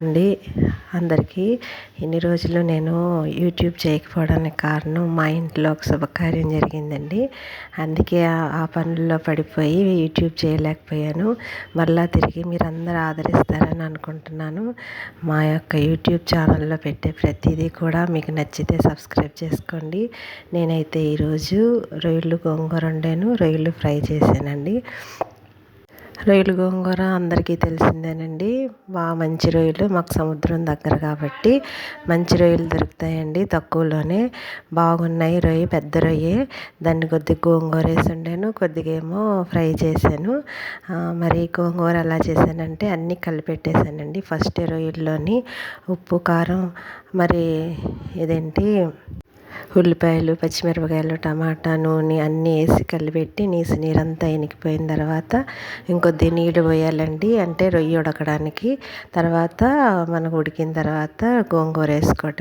అండి అందరికీ ఇన్ని రోజులు నేను యూట్యూబ్ చేయకపోవడానికి కారణం మా ఇంట్లో ఒక శుభకార్యం జరిగిందండి. అందుకే ఆ పనుల్లో పడిపోయి యూట్యూబ్ చేయలేకపోయాను. మళ్ళా తిరిగి మీరందరూ ఆదరిస్తారని అనుకుంటున్నాను. మా యొక్క యూట్యూబ్ ఛానల్లో పెట్టే ప్రతిదీ కూడా మీకు నచ్చితే సబ్స్క్రైబ్ చేసుకోండి. నేనైతే ఈరోజు రొయ్యలు గోంగూర వండాను, రొయ్యలు ఫ్రై చేశానండి. రొయ్యలు గోంగూర అందరికీ తెలిసిందేనండి. మంచి రొయ్యలు మాకు సముద్రం దగ్గర కాబట్టి మంచి రొయ్యలు దొరుకుతాయండి తక్కువలోనే. బాగున్నాయి రొయ్య, పెద్ద రొయ్యే. దాన్ని కొద్దిగా గోంగూర వేసి వండాను, కొద్దిగా ఏమో ఫ్రై చేశాను. మరి గోంగూర ఎలా చేశానంటే అన్నీ కలిపెట్టేశానండి. ఫస్ట్ రొయ్యల్లోని ఉప్పు, కారం, మరి ఇదేంటి ఉల్లిపాయలు, పచ్చిమిరపకాయలు, టమాటా, నూనె అన్నీ వేసి కలిపెట్టి నీరంతా ఇనికిపోయిన తర్వాత ఇంకొద్ది నీళ్ళు పోయాలండి, అంటే రొయ్య ఉడకడానికి. తర్వాత మనకు ఉడికిన తర్వాత గోంగూర వేసుకోవటం.